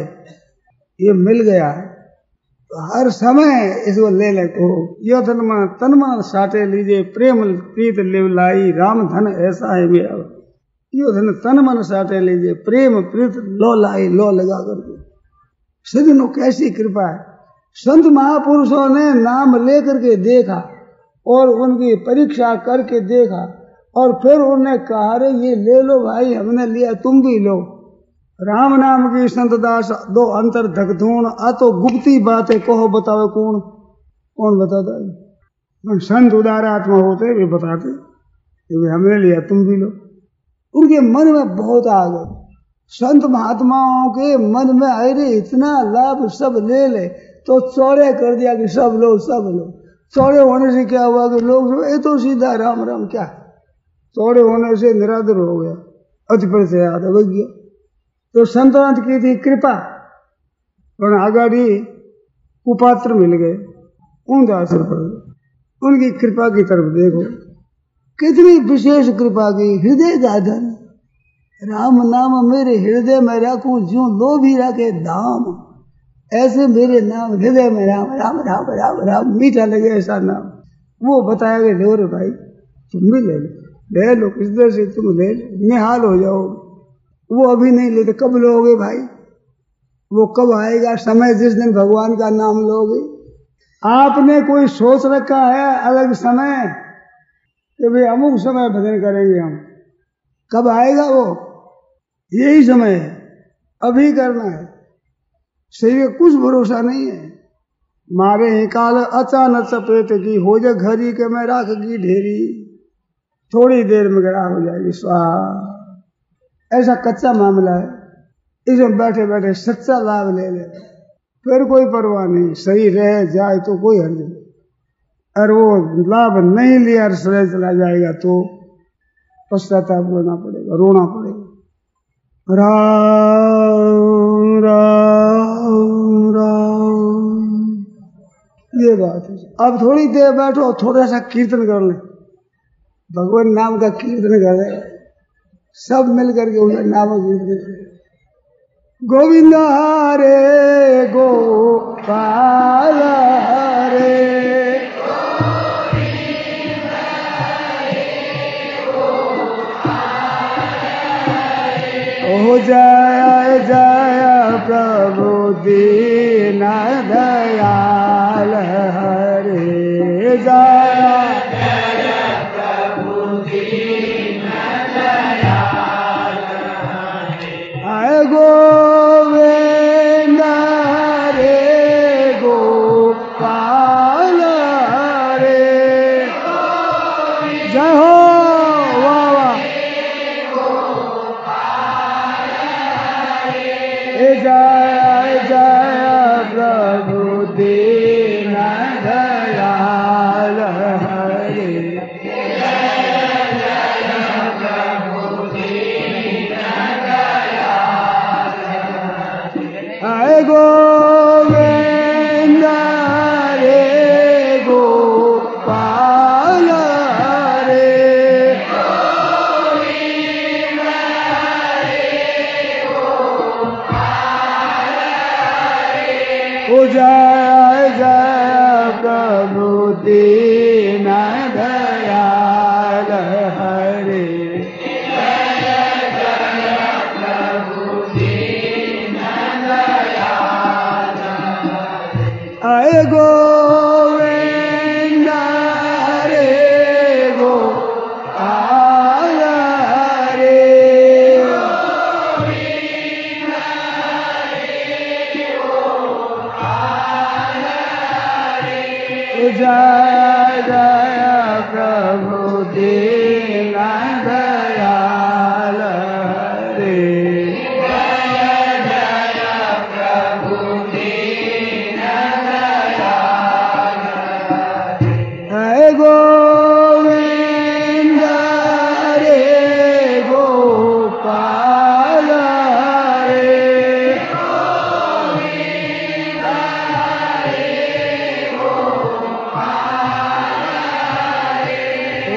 ये मिल गया है तो हर समय इसको ले ले। को यो तन मन साटे लीजिए, प्रेम प्रीत लिवलाई, राम धन ऐसा है मेरा। यो धन तन मन साटे लीजिए, प्रेम प्रीत लो लाई, लो लगा करके। सज्जनों कैसी कृपा है! संत महापुरुषों ने नाम लेकर के देखा और उनकी परीक्षा करके देखा, और फिर उन्होंने कहा रे ये ले लो भाई, हमने लिया, तुम भी लो। राम नाम की संत दास दो अंतर धकधूण, आ तो गुप्ती बातें कहो बताओ कौन? कौन बताता है? संत उदार आत्मा होते वे बताते, हमने लिया, तुम भी लो। उनके मन में बहुत आ गए। संत महात्माओं के मन में अरे इतना लाभ सब ले ले, तो चौड़े कर दिया कि सब लो सब लो। चौड़े होने से क्या हुआ कि लोग ये तो सीधा राम राम, क्या चौड़े होने से निरादर हो गया, अति पर से याद हो गया। तो संतान की थी कृपा, और आगाड़ी कुपात्र मिल गए, उनका असर पड़ गया। उनकी कृपा की तरफ देखो, कितनी विशेष कृपा की। हृदय गाधन, राम नाम मेरे हृदय में रखूं, ज्यों लोभी रखे धाम, ऐसे मेरे नाम हृदय में राम राम राम राम राम, मीठा लगे ऐसा नाम। वो बताया लो रे भाई, तुम भी ले लो किस तरह से, तुम ले लो, निहाल हो जाओ। वो अभी नहीं लेते, कब लोगे भाई? वो कब आएगा समय जिस दिन भगवान का नाम लोगे? आपने कोई सोच रखा है अलग समय कि भाई अमुक समय भजन करेंगे हम, कब आएगा वो? यही समय है, अभी करना है। शरीर का कुछ भरोसा नहीं है। मारे ही काल अचानक सपेट की, हो जा घरी के मैं राख की ढेरी, थोड़ी देर में गड़ा हो जाएगी स्वाहा। ऐसा कच्चा मामला है, इसमें बैठे बैठे सच्चा लाभ ले ले, फिर कोई परवाह नहीं, सही रह जाए तो कोई हर्ज नहीं। और वो लाभ नहीं लिया और श्रेय चला जाएगा तो पश्चाताप रोना पड़ेगा, रोना पड़ेगा। राम राम राम, ये बात है। अब थोड़ी देर बैठो, थोड़ा सा कीर्तन कर ले, भगवान नाम का कीर्तन कर ले, सब मिलकर के उनका नाम कीर्तन। गोविंद हरे गोपाल हरे, ओ जय जय प्रभु दीन दयाल हरे, जय प्रभु दीन दयाल हरे। गोविंद हरे गोपाल हरे, जय हो जय जय प्रभु दीन दयाल हरे, हरे गोविंद हरे गोपाल हरे, ओ जय जय प्रभु दीन दयाल हरे, जय जय प्रभु दीन दयाल हरे। गोविंद हरे गोपाल हरे, जय जय प्रभु दीन दयाल हरे, जय जय प्रभु दीन दयाल हरे। गोविंद हरे गोपाल हरे,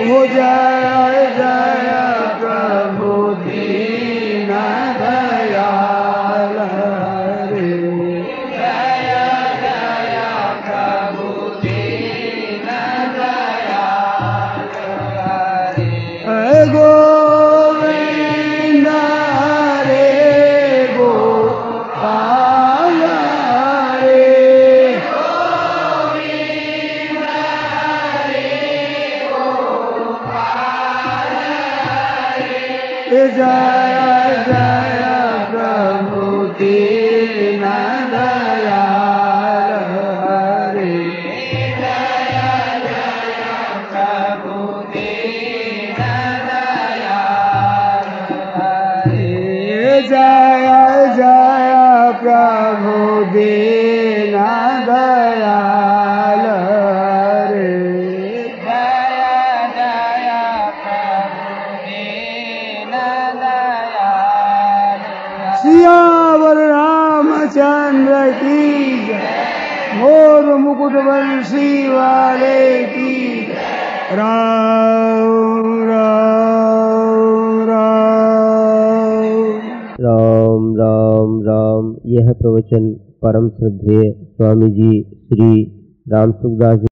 हो जय जय प्रभु दीन दयाल हरे, जय जय प्रभु दीन दयाल हरे। गोविंद हरे गोपाल हरे, जय जय प्रभु दीन दयाल हरे, जय जय प्रभु दीन दयाल हरे, जय जय प्रभु दीन दयाल हरे, सियावर रामचंद्र की जय, मोर मुकुट बंसी वाले की जय। राम राम राम राम राम राम। यह प्रवचन परम श्रद्धेय स्वामी जी श्री राम सुखदास जी